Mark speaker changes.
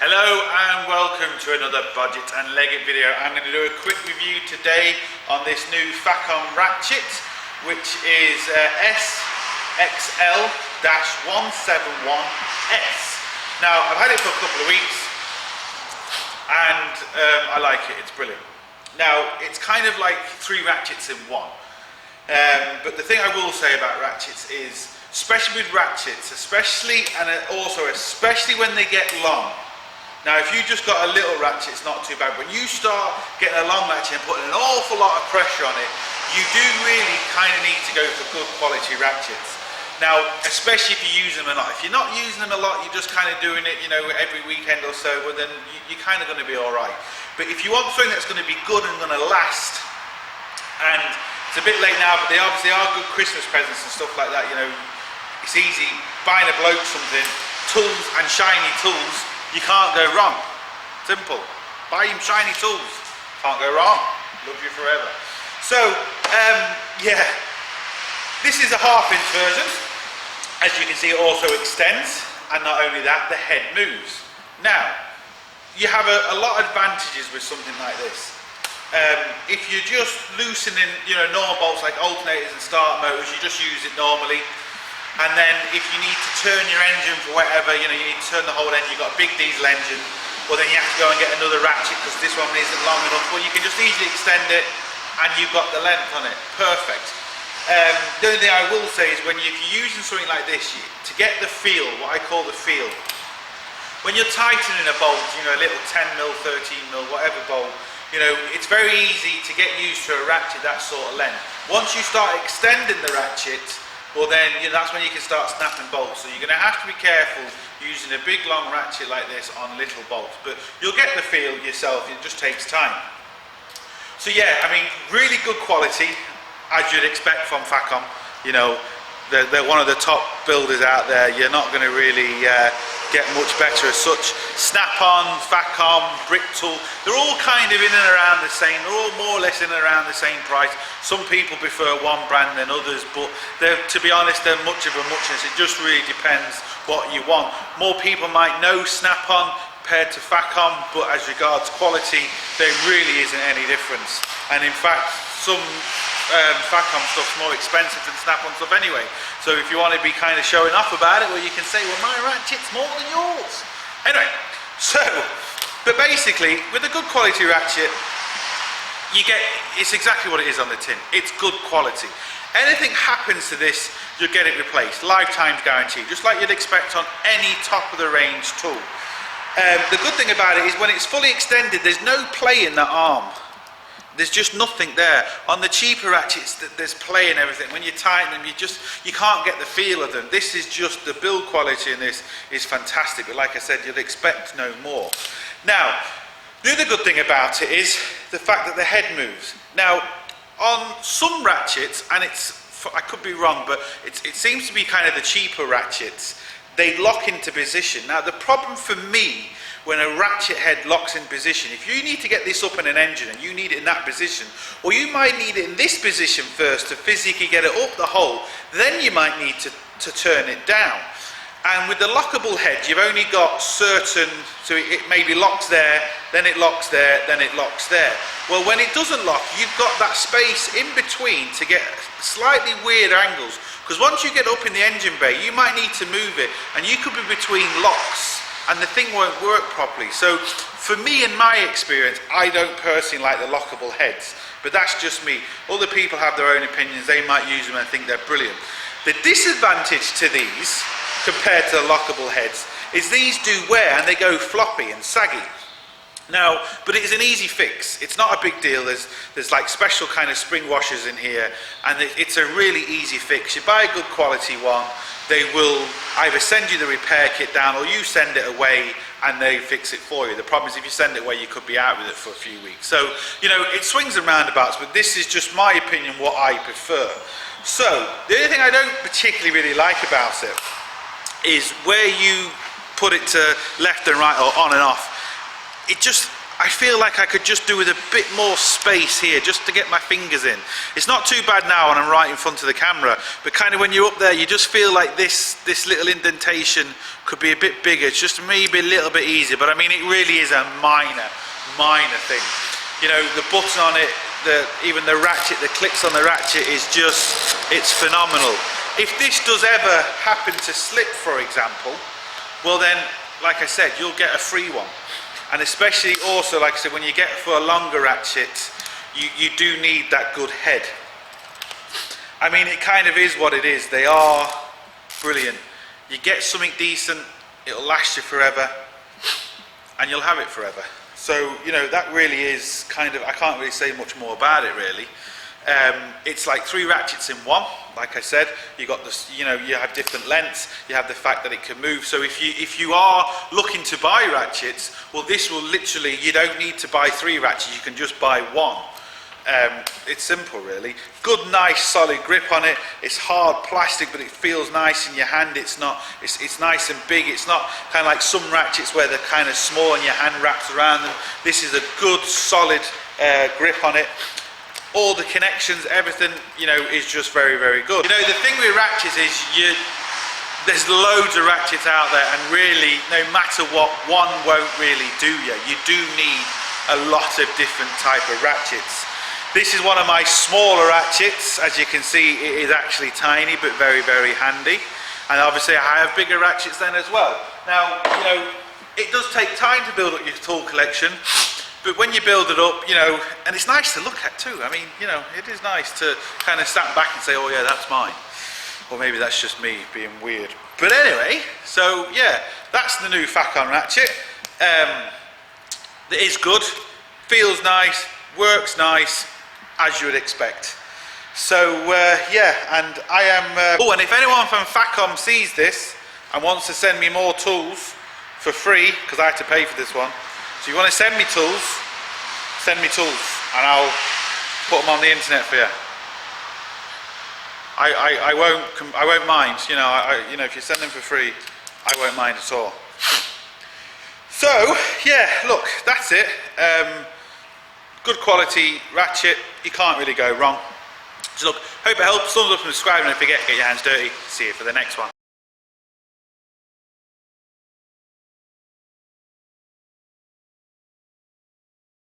Speaker 1: Hello and welcome to another budget and leggit video. I'm going to do a quick review today on this new Facom Ratchet, which is SXL-171S. Now, I've had it for a couple of weeks and I like it, it's brilliant. Now, it's kind of like three ratchets in one. But the thing I will say about ratchets is, especially with ratchets, especially when they get long. Now, if you just got a little ratchet, it's not too bad. When you start getting a long ratchet and putting an awful lot of pressure on it, you do really kind of need to go for good quality ratchets. Now, especially if you use them a lot. If you're not using them a lot, you're just kind of doing it, you know, every weekend or so, well then you're kind of going to be all right. But if you want something that's going to be good and going to last, and it's a bit late now, but they obviously are good Christmas presents and stuff like that, you know, it's easy buying a bloke something, tools and shiny tools. You can't go wrong. Simple. Buy him shiny tools. Can't go wrong. Love you forever. So, yeah. This is a half-inch version. As you can see, it also extends. And not only that, the head moves. Now, you have a lot of advantages with something like this. If you're just loosening, you know, normal bolts like alternators and start motors, you just use it normally. And then if you need to turn your engine for whatever, you know, you need to turn the whole engine, you've got a big diesel engine, well then you have to go and get another ratchet because this one isn't long enough. Well, you can just easily extend it and you've got the length on it. Perfect. The only thing I will say is if you're using something like this, to get the feel, what I call the feel, when you're tightening a bolt, you know, a little 10mm, 13mm, whatever bolt, you know, it's very easy to get used to a ratchet that sort of length. Once you start extending the ratchet, well then, you know, that's when you can start snapping bolts. So you're going to have to be careful using a big long ratchet like this on little bolts. But you'll get the feel yourself, it just takes time. So yeah, I mean, really good quality, as you'd expect from Facom. You know, they're one of the top builders out there. You're not going to really get much better as such. Snap-on, Facom, Brick Tool, they're all kind of in and around the same. They're all more or less in and around the same price. Some people prefer one brand than others, but to be honest, they're much of a muchness. It just really depends what you want. More people might know Snap-on compared to Facom, but as regards quality, there really isn't any difference. And in fact, some Facom stuff's more expensive than Snap-on stuff anyway. So if you want to be kind of showing off about it, well, you can say, well, my ratchet's more than yours. Anyway, but basically, with a good quality ratchet, it's exactly what it is on the tin. It's good quality. Anything happens to this, you'll get it replaced. Lifetime's guaranteed, just like you'd expect on any top of the range tool. The good thing about it is when it's fully extended, there's no play in that arm. There's just nothing there. On the cheaper ratchets, there's play and everything. When you tighten them, you can't get the feel of them. This is just, the build quality in this is fantastic. But like I said, you'd expect no more. Now, the other good thing about it is the fact that the head moves. Now, on some ratchets, and I could be wrong, but it seems to be kind of the cheaper ratchets, they lock into position. Now, the problem for me, when a ratchet head locks in position, if you need to get this up in an engine and you need it in that position, or you might need it in this position first to physically get it up the hole, then you might need to turn it down. And with the lockable head, you've only got certain, so it maybe locks there, then it locks there, then it locks there. Well, when it doesn't lock, you've got that space in between to get slightly weird angles, because once you get up in the engine bay, you might need to move it, and you could be between locks, and the thing won't work properly. So for me, in my experience, I don't personally like the lockable heads, but that's just me. Other people have their own opinions. They might use them and think they're brilliant. The disadvantage to these, compared to the lockable heads, is these do wear and they go floppy and saggy. Now, but it is an easy fix. It's not a big deal. There's like special kind of spring washers in here, and it's a really easy fix. You buy a good quality one, they will either send you the repair kit down or you send it away and they fix it for you. The problem is if you send it away, you could be out with it for a few weeks. So, you know, it swings and roundabouts, but this is just my opinion, what I prefer. So, the only thing I don't particularly really like about it is where you put it to left and right or on and off. I feel like I could just do with a bit more space here, just to get my fingers in. It's not too bad now when I'm right in front of the camera, but kind of when you're up there, you just feel like this little indentation could be a bit bigger, just maybe a little bit easier, but I mean, it really is a minor thing. You know, the button on it, even the ratchet, the clicks on the ratchet is just, it's phenomenal. If this does ever happen to slip, for example, well then, like I said, you'll get a free one. And especially also, like I said, when you get for a longer ratchet, you do need that good head. I mean, it kind of is what it is. They are brilliant. You get something decent, it'll last you forever, and you'll have it forever. So, you know, that really is kind of, I can't really say much more about it really. It's like 3 ratchets in one. Like I said, you got this, you know, you have different lengths, you have the fact that it can move. So if you are looking to buy ratchets, well, this will literally, you don't need to buy 3 ratchets, you can just buy 1. It's simple really. Good, nice, solid grip on it. It's hard plastic, but it feels nice in your hand. It's nice and big. It's not kind of like some ratchets where they're kind of small and your hand wraps around them. This is a good, solid grip on it. All the connections, everything, you know, is just very, very good. You know, the thing with ratchets is there's loads of ratchets out there, and really, no matter what, one won't really do you. You do need a lot of different type of ratchets. This is one of my smaller ratchets. As you can see, it is actually tiny, but very, very handy. And obviously I have bigger ratchets then as well. Now, you know, it does take time to build up your tool collection. But when you build it up, you know, and it's nice to look at too. I mean, you know, it is nice to kind of stand back and say, oh yeah, that's mine. Or maybe that's just me being weird. But anyway, so yeah, that's the new Facom ratchet. It is good, feels nice, works nice, as you would expect. So yeah, and I am, oh, and if anyone from Facom sees this and wants to send me more tools for free, because I had to pay for this one, so you want to send me tools, and I'll put them on the internet for you. I won't mind. You know, you know, if you send them for free, I won't mind at all. So yeah, look, that's it. Good quality ratchet. You can't really go wrong. So look, hope it helps. Thumbs up and subscribe, and don't forget to get your hands dirty. See you for the next one.